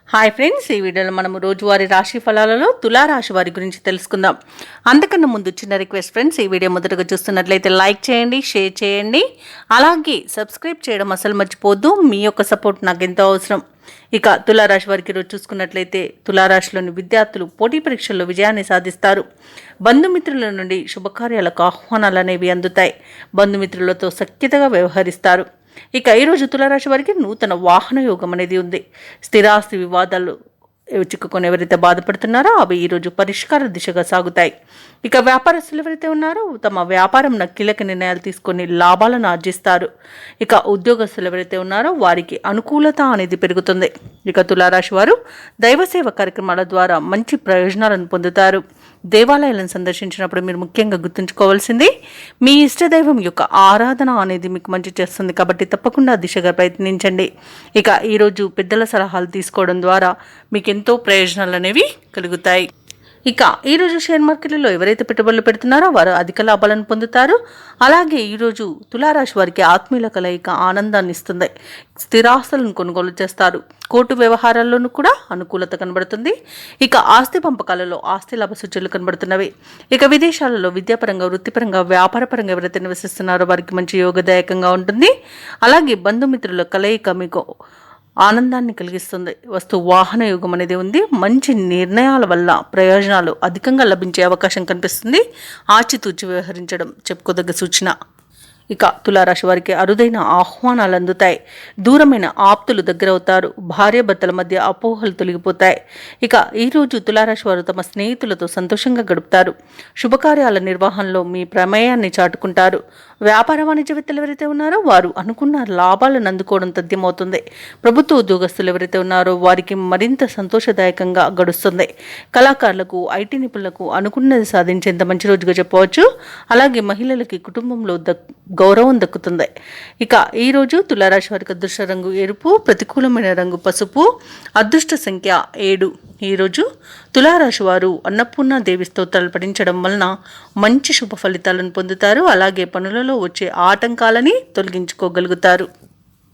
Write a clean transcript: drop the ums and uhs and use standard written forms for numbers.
Hi friends, ఈ వీడియోలో మనము రోజువారీ రాశి ఫలాలలో తులారాశి వారి గురించి తెలుసుకుందాం. అంతకన్నా ముందు చిన్న రిక్వెస్ట్ ఫ్రెండ్స్, ఈ వీడియో మొదటగా చూస్తున్నట్లయితే లైక్ చేయండి, షేర్ చేయండి, అలాగే సబ్స్క్రైబ్ చేయడం అసలు మర్చిపోద్దు. మీ యొక్క సపోర్ట్ నాకు ఎంతో అవసరం. ఇక తులారాశి వారికి ఈరోజు చూసుకున్నట్లయితే తులారాశిలోని విద్యార్థులు పోటీ పరీక్షల్లో విజయాన్ని సాధిస్తారు. బంధుమిత్రుల నుండి శుభకార్యాలకు ఆహ్వానాలు అనేవి అందుతాయి. బంధుమిత్రులతో సఖ్యతగా వ్యవహరిస్తారు. ఇక ఈరోజు తులారాశి వారికి నూతన వాహన యోగం అనేది ఉంది. స్థిరాస్తి వివాదాలు చిక్కుకొని ఎవరైతే బాధపడుతున్నారో అవి ఈరోజు పరిష్కార దిశగా సాగుతాయి. ఇక వ్యాపారస్తులు ఎవరైతే ఉన్నారో తమ వ్యాపారంలో కీలక నిర్ణయాలు తీసుకొని లాభాలను ఆర్జిస్తారు. ఇక ఉద్యోగస్తులు ఎవరైతే ఉన్నారో వారికి అనుకూలత అనేది పెరుగుతుంది. ఇక తులారాశి వారు దైవసేవ కార్యక్రమాల ద్వారా మంచి ప్రయోజనాలను పొందుతారు. దేవాలయాలను సందర్శించినప్పుడు మీరు ముఖ్యంగా గుర్తుంచుకోవాల్సింది మీ ఇష్టదైవం యొక్క ఆరాధన అనేది మీకు మంచి చేస్తుంది. కాబట్టి తప్పకుండా దిశగా ప్రయత్నించండి. ఇక ఈరోజు పెద్దల సలహాలు తీసుకోవడం ద్వారా మీకు ఎంతో ప్రయోజనాలు అనేవి కలుగుతాయి. ఇక ఈరోజు షేర్ మార్కెట్లలో ఎవరైతే పెట్టుబడులు పెడుతున్నారో వారు అధిక లాభాలను పొందుతారు. అలాగే ఈరోజు తులారాశి వారికి ఆత్మీయుల కలయిక ఆనందాన్ని ఇస్తుంది. స్థిరాస్తులను కొనుగోలు చేస్తారు. కోర్టు వ్యవహారాల్లోనూ కూడా అనుకూలత కనబడుతుంది. ఇక ఆస్తి పంపకాలలో ఆస్తి లాభ సూచనలు కనబడుతున్నవి. ఇక విదేశాలలో విద్యాపరంగా, వృత్తిపరంగా, వ్యాపారపరంగా ఎవరైతే నివసిస్తున్నారో వారికి మంచి యోగదాయకంగా ఉంటుంది. అలాగే బంధుమిత్రుల కలయిక మీకు ఆనందాన్ని కలిగిస్తుంది. వస్తు వాహన యోగం అనేది ఉంది. మంచి నిర్ణయాల వల్ల ప్రయోజనాలు అధికంగా లభించే అవకాశం కనిపిస్తుంది. ఆచితూచి వ్యవహరించడం చెప్పుకోదగ్గ సూచన. ఇక తులారాశి వారికి అరుదైన ఆహ్వానాలు అందుతాయి. దూరమైన ఆప్తులు దగ్గరవుతారు. భార్యాభర్తల మధ్య అపోహలు తొలగిపోతాయి. ఇక ఈరోజు తులారాశి వారు తమ స్నేహితులతో సంతోషంగా గడుపుతారు. శుభకార్యాల నిర్వహణలో మీ ప్రమేయాన్ని చాటుకుంటారు. వ్యాపార వాణిజ్యవేత్తలు ఎవరైతే ఉన్నారో వారు అనుకున్న లాభాలను అందుకోవడం తథ్యమవుతుంది. ప్రభుత్వ ఉద్యోగస్తులు ఎవరైతే ఉన్నారో వారికి మరింత సంతోషదాయకంగా గడుస్తుంది. కళాకారులకు, ఐటీ నిపుణులకు అనుకున్నది సాధించేంత మంచి రోజుగా చెప్పవచ్చు. అలాగే మహిళలకి కుటుంబంలో గౌరవం దక్కుతుంది. ఇక ఈరోజు తులారాశి వారికి అదృష్ట రంగు ఎరుపు, ప్రతికూలమైన రంగు పసుపు, అదృష్ట సంఖ్య 7. ఈరోజు తులారాశి వారు అన్నపూర్ణ దేవి స్తోత్రాలు పఠించడం వలన మంచి శుభ ఫలితాలను పొందుతారు. అలాగే పనులలో వచ్చే ఆటంకాలని తొలగించుకోగలుగుతారు.